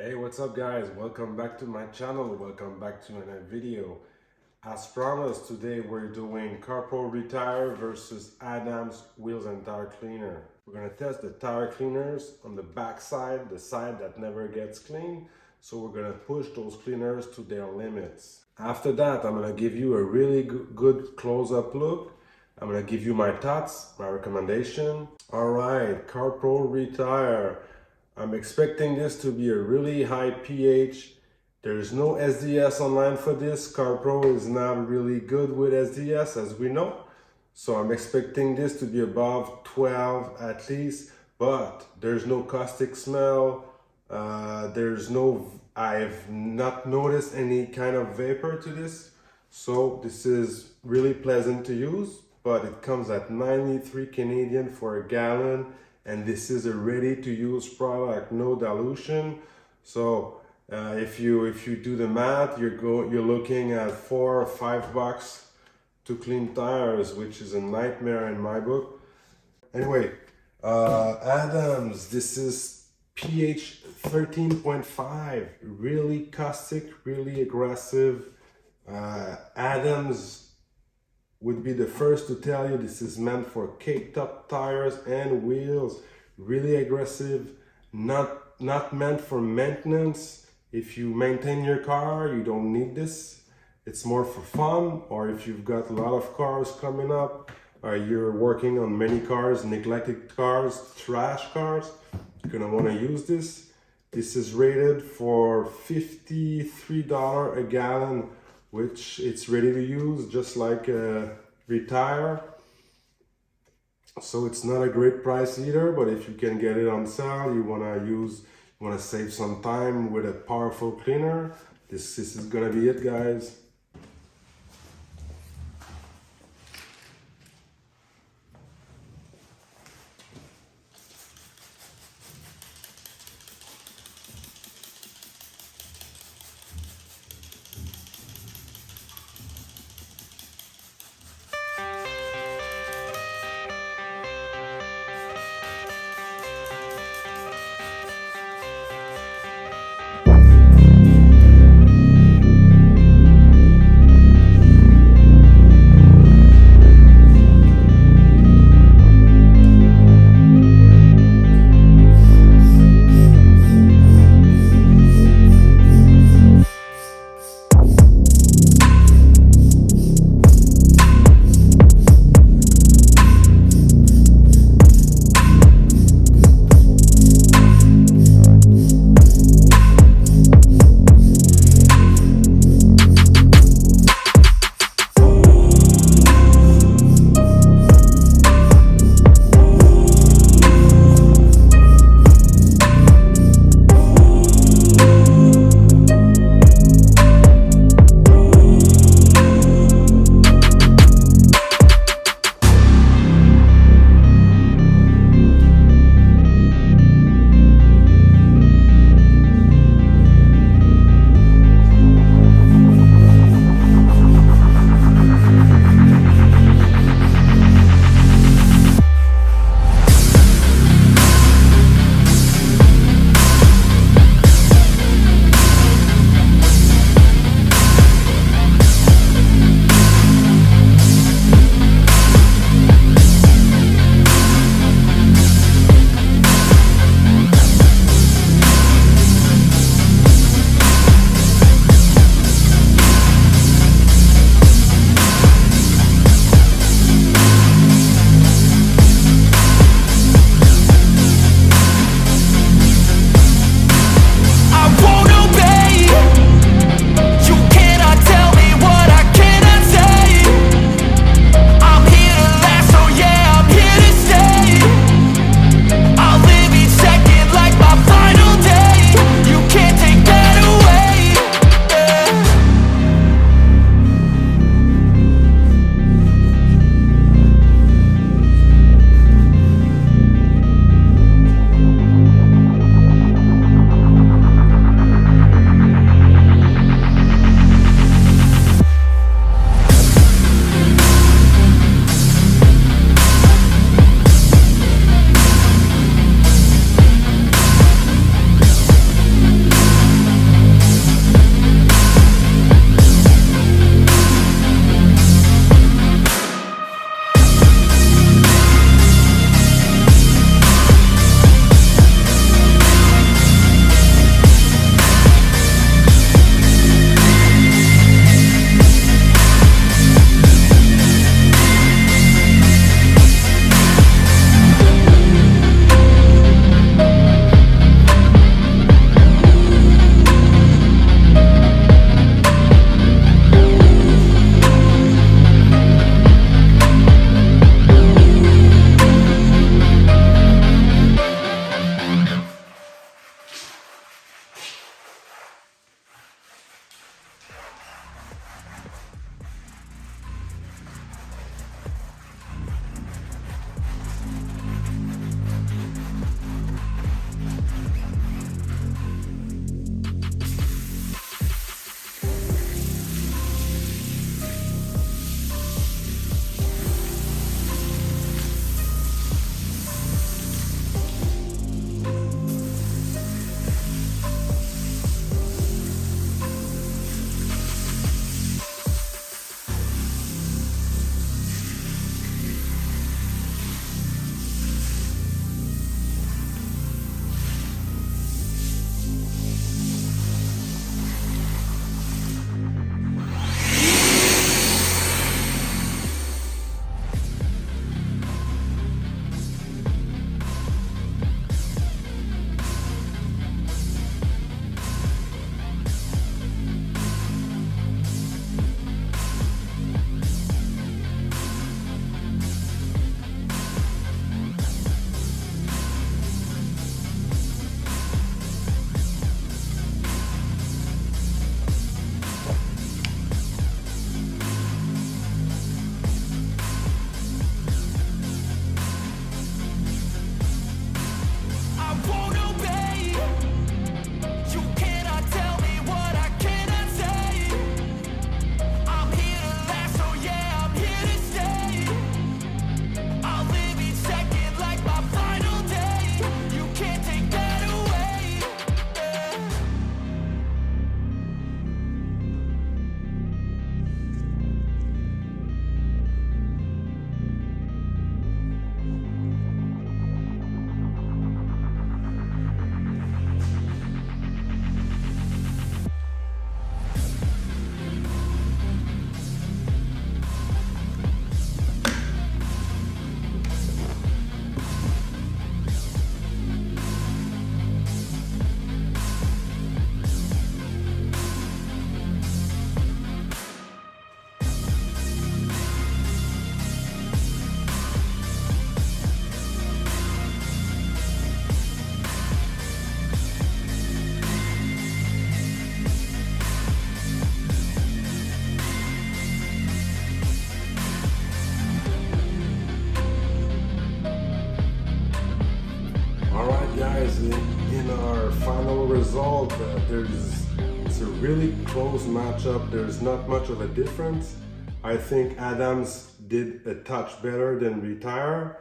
Hey, what's up guys? Welcome back to my channel. Welcome back to another video. As promised, today we're doing CARPRO Retyre versus Adams wheels and tire cleaner. We're gonna test the tire cleaners on the back side, the side that never gets cleaned. So we're gonna push those cleaners to their limits. After that, I'm gonna give you a really good close-up look. I'm gonna give you my thoughts, my recommendation. All right, CARPRO Retyre. I'm expecting this to be a really high pH. There's no SDS online for this. CARPRO is not really good with SDS, as we know. So I'm expecting this to be above 12 at least, but there's no caustic smell. I've not noticed any kind of vapor to this. So this is really pleasant to use, but it comes at 93 Canadian for a gallon. And this is a ready-to-use product, no dilution. So if you do the math, you're looking at $4 or $5 to clean tires, which is a nightmare in my book. Anyway, Adams, this is pH 13.5, really caustic, really aggressive. Adams would be the first to tell you this is meant for caked up tires and wheels, really aggressive, not meant for maintenance. If you maintain your car, you don't need this. It's more for fun, or if you've got a lot of cars coming up, or you're working on many cars, neglected cars, trash cars, you're gonna wanna use this. This is rated for $53 a gallon, which it's ready to use, just like Retyre. So it's not a great price either, but if you can get it on sale, you wanna save some time with a powerful cleaner, this is gonna be it, guys. result, it's a really close matchup. There's not much of a difference. I think Adams did a touch better than Retyre.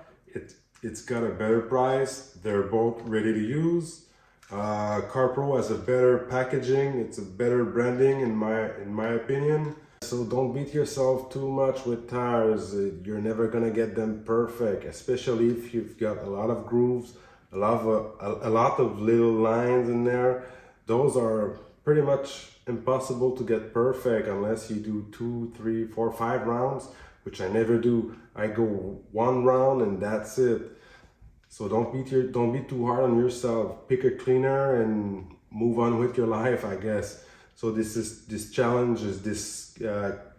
It's got a better price. They're both ready to use. CARPRO has a better packaging. It's a better branding in my opinion. So don't beat yourself too much with tires. You're never gonna get them perfect, especially if you've got a lot of grooves, a lot of little lines in there. Those are pretty much impossible to get perfect unless you do 2, 3, 4, 5 rounds, which I never do. I go 1 round and that's it. So don't be too hard on yourself. Pick a cleaner and move on with your life, I guess. So this challenge is this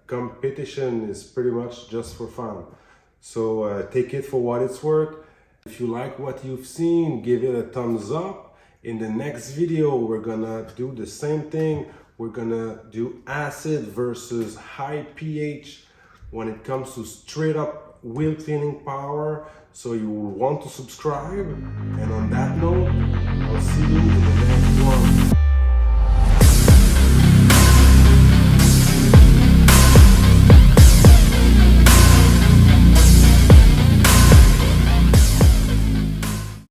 competition is pretty much just for fun. So take it for what it's worth. If you like what you've seen, give it a thumbs up. In the next video, we're gonna do the same thing. We're gonna do acid versus high pH when it comes to straight up wheel cleaning power. So you will want to subscribe. And on that note,